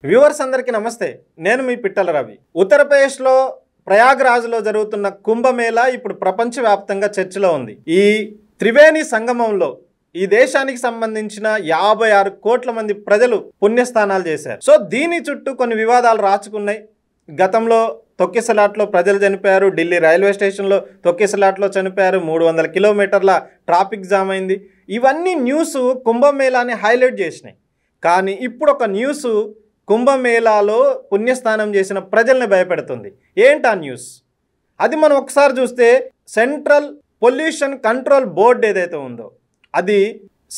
Viewers అందరికీ నమస్తే. నేను మీ పిట్టల రవి. ఉత్తరప్రదేశ్లో ప్రయాగ్రాజ్లో జరుగుతున్న కుంభమేళా ఇప్పుడు ప్రపంచవ్యాప్తంగా చర్చలో ఉంది. ఈ త్రివేణి సంగమంలో ఈ దేశానికి సంబంధించిన 56 కోట్ల మంది ప్రజలు పుణ్యస్నానాలు చేశారు. సో దీని చుట్టూ కొన్ని వివాదాలు రాచుకున్నాయి. గతంలో తొక్కిసలాట్లో ప్రజలు చనిపోయారు. ఢిల్లీ రైల్వే స్టేషన్లో తొక్కిసలాట్లో చనిపోయారు. 300 కిలోమీటర్ల ట్రాఫిక్ జామ్ అయింది. ఇవన్నీ న్యూస్ కుంభమేళాని హైలైట్ చేసినాయి. కానీ ఇప్పుడు ఒక న్యూస్ కుంభమేళాలో పుణ్యస్నానం చేసిన ప్రజల్ని భయపెడుతుంది. ఏంటి ఆ న్యూస్? అది మనం ఒకసారి చూస్తే సెంట్రల్ పొల్యూషన్ కంట్రోల్ బోర్డ్ ఏదైతే ఉందో అది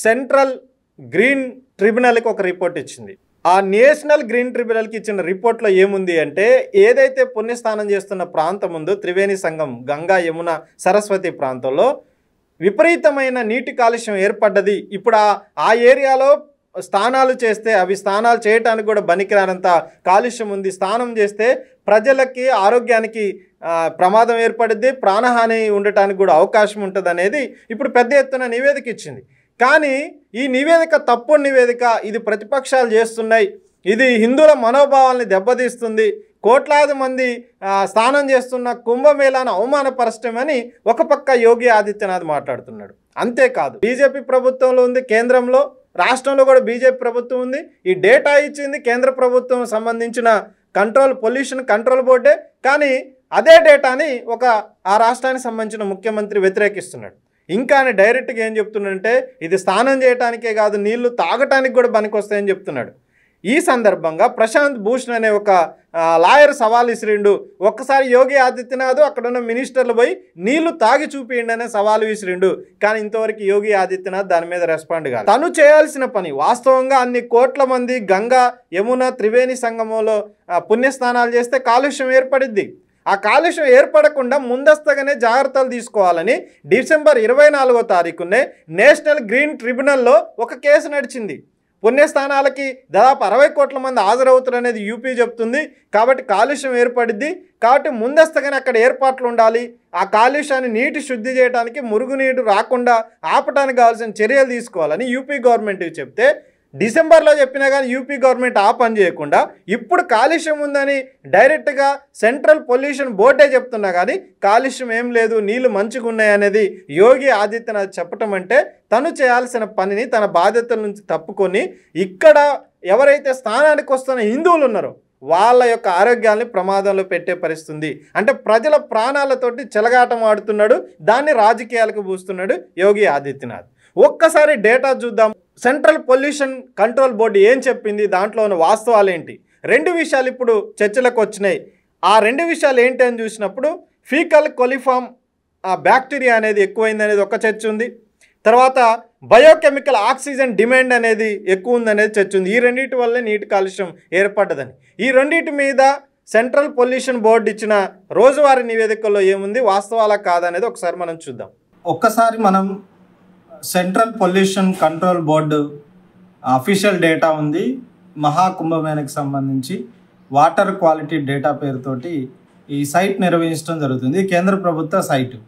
సెంట్రల్ గ్రీన్ ట్రిబ్యునల్కి ఒక రిపోర్ట్ ఇచ్చింది. ఆ నేషనల్ గ్రీన్ ట్రిబ్యునల్కి ఇచ్చిన రిపోర్ట్లో ఏముంది అంటే, ఏదైతే పుణ్యస్నానం చేస్తున్న ప్రాంతం ఉందో త్రివేణి సంగం, గంగా, యమున, సరస్వతి ప్రాంతంలో విపరీతమైన నీటి కాలుష్యం ఏర్పడ్డది. ఇప్పుడు ఆ ఏరియాలో స్నానాలు చేస్తే అవి స్నానాలు చేయడానికి కూడా పనికిరానంత కాలుష్యం ఉంది. స్నానం చేస్తే ప్రజలకి ఆరోగ్యానికి ప్రమాదం ఏర్పడుద్ది, ప్రాణహాని ఉండటానికి కూడా అవకాశం ఉంటుంది అనేది ఇప్పుడు పెద్ద ఎత్తున నివేదిక ఇచ్చింది. కానీ ఈ నివేదిక తప్పుడు నివేదిక. ఇది ప్రతిపక్షాలు చేస్తున్నాయి. ఇది హిందువుల మనోభావాల్ని దెబ్బతీస్తుంది. కోట్లాది మంది స్నానం చేస్తున్న కుంభమేళాను అవమానపరచమని ఒక పక్క యోగి ఆదిత్యనాథ్ మాట్లాడుతున్నాడు. అంతేకాదు, బీజేపీ ప్రభుత్వంలో ఉంది, కేంద్రంలో రాష్ట్రంలో కూడా బీజేపీ ప్రభుత్వం ఉంది. ఈ డేటా ఇచ్చింది కేంద్ర ప్రభుత్వం సంబంధించిన పొల్యూషన్ కంట్రోల్ బోర్డే. కానీ అదే డేటాని ఆ రాష్ట్రానికి సంబంధించిన ముఖ్యమంత్రి వ్యతిరేకిస్తున్నాడు. ఇంకా ఆయన డైరెక్ట్గా ఏం చెప్తున్నాడంటే, ఇది స్నానం చేయడానికే కాదు, నీళ్లు తాగటానికి కూడా పనికొస్తాయని చెప్తున్నాడు. ఈ సందర్భంగా ప్రశాంత్ భూషణ్ అనే ఒక లాయర్ సవాల్ విసిరిండు. ఒక్కసారి యోగి ఆదిత్యనాథ్ అక్కడున్న మినిస్టర్లు పోయి నీళ్లు తాగి చూపియండి అనే సవాల్ విసిరిండు. కానీ ఇంతవరకు యోగి ఆదిత్యనాథ్ దాని మీద రెస్పాండ్ కాదు. తను చేయాల్సిన పని, వాస్తవంగా అన్ని కోట్ల మంది గంగా, యమున, త్రివేణి సంగమంలో పుణ్యస్నానాలు చేస్తే కాలుష్యం ఏర్పడిద్ది. ఆ కాలుష్యం ఏర్పడకుండా ముందస్తుగానే జాగ్రత్తలు తీసుకోవాలని డిసెంబర్ 24వ తారీఖునే నేషనల్ గ్రీన్ ట్రిబ్యునల్లో ఒక కేసు నడిచింది. పుణ్యస్థానాలకి దాదాపు 60 కోట్ల మంది హాజరవుతారు అనేది యూపీ చెప్తుంది. కాబట్టి కాలుష్యం ఏర్పడిద్ది. కాబట్టి ముందస్తుగానే అక్కడ ఏర్పాట్లు ఉండాలి. ఆ కాలుష్యాన్ని నీటి శుద్ధి చేయడానికి, మురుగునీరు రాకుండా ఆపడానికి కావాల్సిన చర్యలు తీసుకోవాలని యూపీ గవర్నమెంట్ చెప్తే, డిసెంబర్లో చెప్పినా కానీ యూపీ గవర్నమెంట్ ఆ పని చేయకుండా ఇప్పుడు కాలుష్యం ఉందని డైరెక్ట్గా సెంట్రల్ పొల్యూషన్ బోర్డే చెప్తున్నా కానీ కాలుష్యం ఏం లేదు, నీళ్లు మంచిగా ఉన్నాయి అనేది యోగి ఆదిత్యనాథ్ చెప్పటం అంటే, తను చేయాల్సిన పనిని, తన బాధ్యతల నుంచి తప్పుకొని ఇక్కడ ఎవరైతే స్నానానికి వస్తున్న హిందువులు ఉన్నారో వాళ్ళ యొక్క ఆరోగ్యాన్ని ప్రమాదంలో పెట్టే పరిస్థితుంది. అంటే ప్రజల ప్రాణాలతోటి చెలగాటం ఆడుతున్నాడు. దాన్ని రాజకీయాలకు పూస్తున్నాడు యోగి ఆదిత్యనాథ్. ఒక్కసారి డేటా చూద్దాం. సెంట్రల్ పొల్యూషన్ కంట్రోల్ బోర్డు ఏం చెప్పింది, దాంట్లో ఉన్న వాస్తవాలు ఏంటి? 2 విషయాలు ఇప్పుడు చర్చలకు వచ్చినాయి. ఆ 2 విషయాలు ఏంటి అని చూసినప్పుడు, ఫీకల్ కొలిఫామ్ బ్యాక్టీరియా అనేది ఎక్కువైంది అనేది ఒక చర్చ ఉంది. తర్వాత బయోకెమికల్ ఆక్సిజన్ డిమాండ్ అనేది ఎక్కువ ఉందనేది చర్చ ఉంది. ఈ రెండింటి వల్లే నీటి కాలుష్యం ఏర్పడ్డదని. ఈ రెండింటి మీద సెంట్రల్ పొల్యూషన్ బోర్డు ఇచ్చిన రోజువారీ నివేదికల్లో ఏముంది, వాస్తవాలా కాదనేది ఒకసారి మనం చూద్దాం. ఒక్కసారి మనం central pollution control board official data ఉంది. మహాకుంభమేళకి సంబంధించి వాటర్ క్వాలిటీ డేటా పేరుతోటి ఈ సైట్ నిర్వహించడం జరుగుతుంది. కేంద్ర ప్రభుత్వ సైటు.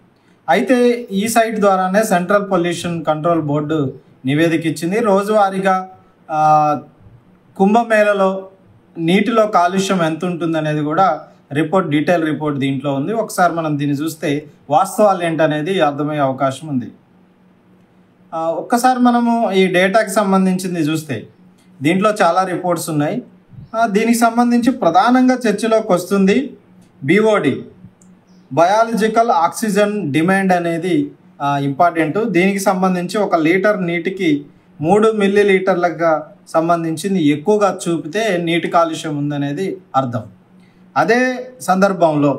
అయితే ఈ సైట్ ద్వారానే సెంట్రల్ పొల్యూషన్ కంట్రోల్ బోర్డు నివేదిక ఇచ్చింది. రోజువారీగా కుంభమేళలో నీటిలో కాలుష్యం ఎంత ఉంటుందనేది కూడా డీటెయిల్ రిపోర్ట్ దీంట్లో ఉంది. ఒకసారి మనం దీన్ని చూస్తే వాస్తవాలు ఏంటనేది అర్థమయ్యే అవకాశం ఉంది. ఒక్కసారి మనము ఈ డేటాకి సంబంధించింది చూస్తే దీంట్లో చాలా రిపోర్ట్స్ ఉన్నాయి. దీనికి సంబంధించి ప్రధానంగా చర్చలోకి వస్తుంది BOD, బయాలజికల్ ఆక్సిజన్ డిమాండ్ అనేది ఇంపార్టెంట్. దీనికి సంబంధించి 1 లీటర్ నీటికి 3 మిల్లీలీటర్లకు సంబంధించింది ఎక్కువగా చూపితే నీటి కాలుష్యం ఉందనేది అర్థం. అదే సందర్భంలో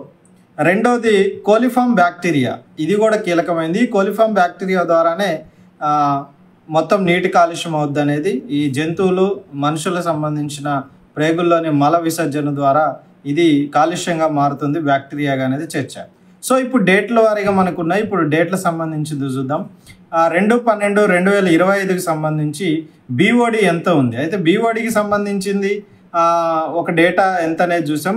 రెండోది కోలిఫామ్ బ్యాక్టీరియా. ఇది కూడా కీలకమైంది. కోలిఫామ్ బ్యాక్టీరియా ద్వారానే మొత్తం నీటి కాలుష్యం అవుద్ది అనేది, ఈ జంతువులు, మనుషులకు సంబంధించిన ప్రేగుల్లోని మల విసర్జన ద్వారా ఇది కాలుష్యంగా మారుతుంది బ్యాక్టీరియాగా అనేది చర్చ. సో ఇప్పుడు డేట్ల వారీగా మనకున్నాయి. ఇప్పుడు డేట్ల సంబంధించింది చూద్దాం. 2/12/2025కి సంబంధించి BOD ఎంత ఉంది. అయితే BODకి సంబంధించింది ఒక డేటా ఎంత అనేది చూసాం.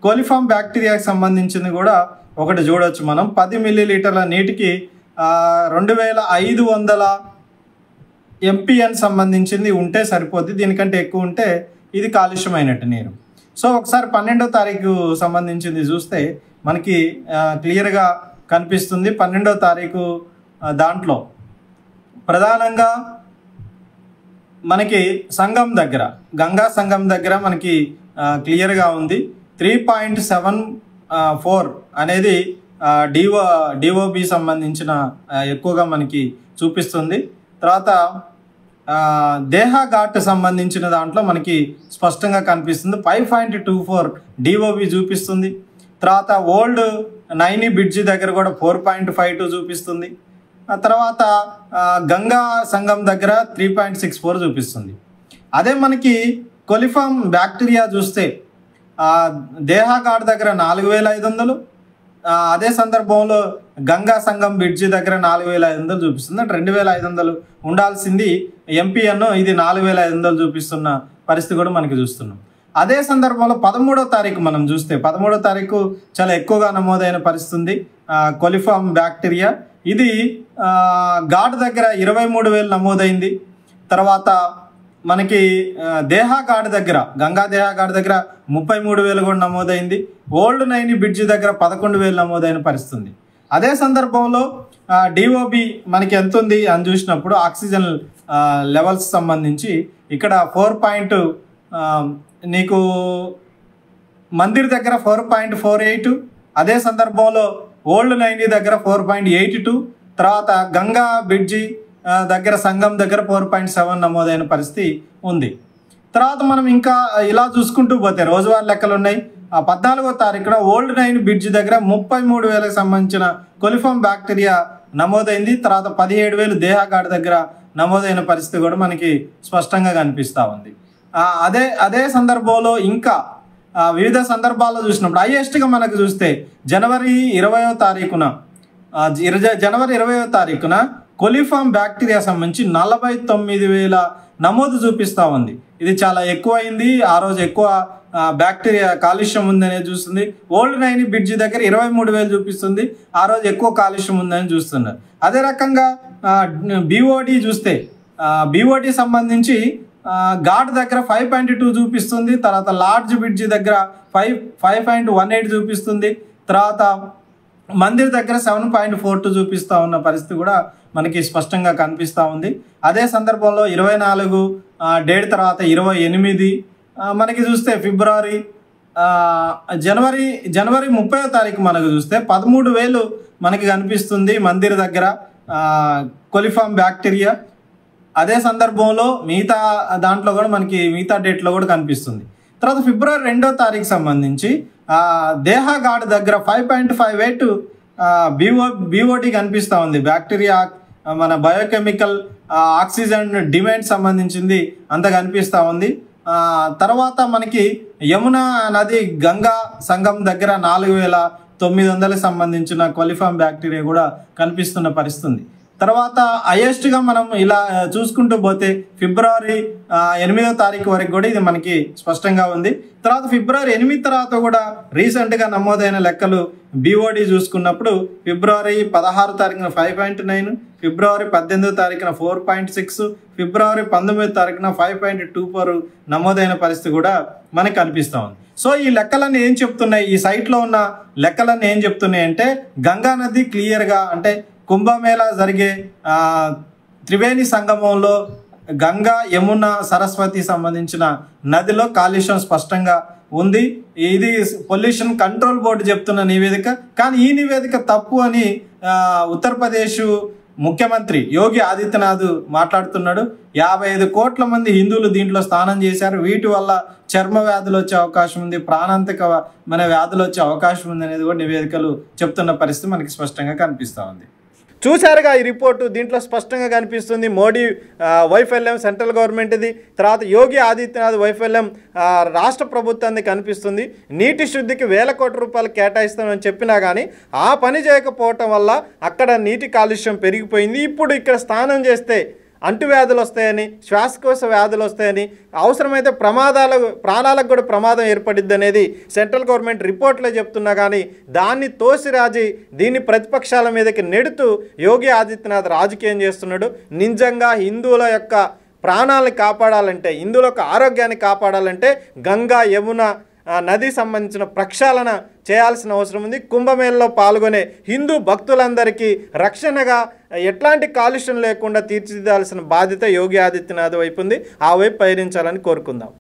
కోలిఫామ్ బ్యాక్టీరియాకి సంబంధించింది కూడా ఒకటి చూడవచ్చు మనం. 10 మిల్లీలీటర్ల నీటికి 2500 MPN సంబంధించింది ఉంటే సరిపోద్ది. దీనికంటే ఎక్కువ ఉంటే ఇది కాలుష్యమైనట్టు నీరు. సో ఒకసారి 12వ తారీఖు సంబంధించింది చూస్తే మనకి క్లియర్గా కనిపిస్తుంది. 12వ తారీఖు దాంట్లో ప్రధానంగా మనకి సంగం దగ్గర, గంగా సంగం దగ్గర మనకి క్లియర్గా ఉంది. 3.74 అనేది డిఓబి సంబంధించిన ఎక్కువగా మనకి చూపిస్తుంది. తర్వాత దేహ ఘాట్ సంబంధించిన దాంట్లో మనకి స్పష్టంగా కనిపిస్తుంది. 5.24 డిఓబి చూపిస్తుంది. తర్వాత ఓల్డ్ నైని బ్రిడ్జి దగ్గర కూడా 4.52 చూపిస్తుంది. తర్వాత గంగా సంగం దగ్గర 3.64 చూపిస్తుంది. అదే మనకి కొలిఫామ్ బ్యాక్టీరియా చూస్తే దేహ ఘాట్ దగ్గర 4500, అదే సందర్భంలో గంగా సంగం బ్రిడ్జి దగ్గర 4500 చూపిస్తుంది. అంటే 2500 ఉండాల్సింది ఎంపీఎన్, ఇది 4500 చూపిస్తున్న పరిస్థితి కూడా మనకి చూస్తున్నాం. అదే సందర్భంలో 13వ తారీఖు మనం చూస్తే 13వ తారీఖు చాలా ఎక్కువగా నమోదైన పరిస్థితి కొలిఫామ్ బ్యాక్టీరియా. ఇది ఘాట్ దగ్గర 23,000 నమోదైంది. తర్వాత మనకి దేహ ఘాట్ దగ్గర, గంగా దేహ ఘాట్ దగ్గర 33,000 కూడా నమోదైంది. ఓల్డ్ నైని బ్రిడ్జి దగ్గర 11,000 నమోదైన పరిస్థితి. అదే సందర్భంలో డిఓబి మనకి ఎంత ఉంది అని చూసినప్పుడు ఆక్సిజన్ లెవెల్స్ సంబంధించి ఇక్కడ 4. నీకు మందిర్ దగ్గర 4.48, అదే సందర్భంలో ఓల్డ్ నైని దగ్గర 4.82, తర్వాత గంగా బ్రిడ్జి దగ్గర సంగం దగ్గర 4.7 నమోదైన పరిస్థితి ఉంది. తర్వాత మనం ఇంకా ఇలా చూసుకుంటూ పోతే రోజువారీ లెక్కలు ఉన్నాయి. 14వ తారీఖున ఓల్డ్ నైన్ బ్రిడ్జి దగ్గర 33,000కి సంబంధించిన కొలిఫామ్ బ్యాక్టీరియా నమోదైంది. తర్వాత 17,000 దేహ ఘాట్ దగ్గర నమోదైన పరిస్థితి కూడా మనకి స్పష్టంగా కనిపిస్తూ ఉంది. అదే సందర్భంలో ఇంకా వివిధ సందర్భాల్లో చూసినప్పుడు హైయెస్ట్గా మనకు చూస్తే జనవరి 20వ తారీఖున కొలిఫామ్ బ్యాక్టీరియా సంబంధించి 49,000 నమోదు చూపిస్తూ ఉంది. ఇది చాలా ఎక్కువ అయింది. ఆ రోజు ఎక్కువ బ్యాక్టీరియా కాలుష్యం ఉందనే చూస్తుంది. ఓల్డ్ నైని బ్రిడ్జి దగ్గర 23,000 చూపిస్తుంది. ఆ రోజు ఎక్కువ కాలుష్యం ఉందని చూస్తున్నారు. అదే రకంగా బిఓడి చూస్తే బిఓడి సంబంధించి ఘాట్ దగ్గర 5.2 చూపిస్తుంది. తర్వాత లార్జ్ బ్రిడ్జి దగ్గర 5.18 చూపిస్తుంది. తర్వాత మందిర్ దగ్గర 7.42 చూపిస్తూ ఉన్న పరిస్థితి కూడా మనకి స్పష్టంగా కనిపిస్తూ ఉంది. అదే సందర్భంలో 24 డేట్ తర్వాత 28 మనకి చూస్తే ఫిబ్రవరి జనవరి 30వ తారీఖు మనకు చూస్తే 13,000 మనకి కనిపిస్తుంది మందిర్ దగ్గర కొలిఫామ్ బ్యాక్టీరియా. అదే సందర్భంలో మిగతా దాంట్లో కూడా మనకి మిగతా డేట్లో కూడా కనిపిస్తుంది. తర్వాత ఫిబ్రవరి 2వ తారీఖు సంబంధించి దేహ ఘాట్ దగ్గర 5.58 బిఓటి కనిపిస్తూ ఉంది. బ్యాక్టీరియా మన బయోకెమికల్ ఆక్సిజన్ డిమాండ్ సంబంధించింది అంత కనిపిస్తూ ఉంది. తర్వాత మనకి యమునా నది గంగా సంగం దగ్గర 4,900 సంబంధించిన కొలిఫామ్ బ్యాక్టీరియా కూడా కనిపిస్తున్న పరిస్థితి. తర్వాత హైయెస్ట్గా మనం ఇలా చూసుకుంటూ పోతే ఫిబ్రవరి 8వ తారీఖు వరకు కూడా ఇది మనకి స్పష్టంగా ఉంది. తర్వాత ఫిబ్రవరి 8 తర్వాత కూడా రీసెంట్గా నమోదైన లెక్కలు బిఓడి చూసుకున్నప్పుడు ఫిబ్రవరి 16వ తారీఖున 5.9, ఫిబ్రవరి 18వ తారీఖున 4.6, ఫిబ్రవరి 19వ తారీఖున 5.24 నమోదైన పరిస్థితి కూడా మనకు కనిపిస్తూ ఉంది. సో ఈ లెక్కలన్నీ ఏం చెప్తున్నాయి, ఈ సైట్లో ఉన్న లెక్కలన్నీ ఏం చెప్తున్నాయి అంటే గంగా నది క్లియర్గా అంటే కుంభమేళా జరిగే త్రివేణి సంగమంలో గంగా యమున సరస్వతి సంబంధించిన నదిలో కాలుష్యం స్పష్టంగా ఉంది. ఇది పొల్యూషన్ కంట్రోల్ బోర్డు చెప్తున్న నివేదిక. కానీ ఈ నివేదిక తప్పు అని ఉత్తరప్రదేశ్ ముఖ్యమంత్రి యోగి ఆదిత్యనాథ్ మాట్లాడుతున్నాడు. 55 కోట్ల మంది హిందువులు దీంట్లో స్నానం చేశారు. వీటి వల్ల చర్మ వ్యాధులు వచ్చే అవకాశం ఉంది, ప్రాణాంతకమైన వ్యాధులు వచ్చే అవకాశం ఉంది అనేది కూడా నివేదికలు చెప్తున్న పరిస్థితి మనకి స్పష్టంగా కనిపిస్తూ ఉంది. చూశారుగా ఈ రిపోర్టు. దీంట్లో స్పష్టంగా కనిపిస్తుంది మోడీ వైఫల్యం సెంట్రల్ గవర్నమెంట్ది, తర్వాత యోగి ఆదిత్యనాథ్ వైఫల్యం రాష్ట్ర ప్రభుత్వాన్ని కనిపిస్తుంది. నీటి శుద్ధికి 1,000 కోట్ల రూపాయలు కేటాయిస్తామని చెప్పినా కానీ ఆ పని చేయకపోవటం వల్ల అక్కడ నీటి కాలుష్యం పెరిగిపోయింది. ఇప్పుడు ఇక్కడ స్నానం చేస్తే అంటువ్యాధులు వస్తాయని, శ్వాసకోశ వ్యాధులు వస్తాయని, అవసరమైతే ప్రాణాలకు కూడా ప్రమాదం ఏర్పడిద్ది అనేది సెంట్రల్ గవర్నమెంట్ రిపోర్ట్లో చెప్తున్నా కానీ దాన్ని తోసిరాజి దీన్ని ప్రతిపక్షాల మీదకి నెడుతూ యోగి ఆదిత్యనాథ్ రాజకీయం చేస్తున్నాడు. నిజంగా హిందువుల యొక్క ప్రాణాలను కాపాడాలంటే, హిందువులకు ఆరోగ్యాన్ని కాపాడాలంటే గంగా యమున నది సంబంధించిన ప్రక్షాళన చేయాల్సిన అవసరం ఉంది. కుంభమేళలో పాల్గొనే హిందూ భక్తులందరికీ రక్షణగా ఎట్లాంటి కాలుష్యం లేకుండా తీర్చిదిద్దాల్సిన బాధ్యత యోగి ఆదిత్యనాథ్ వైపు ఉంది. ఆ వైపు పయనించాలని కోరుకుందాం.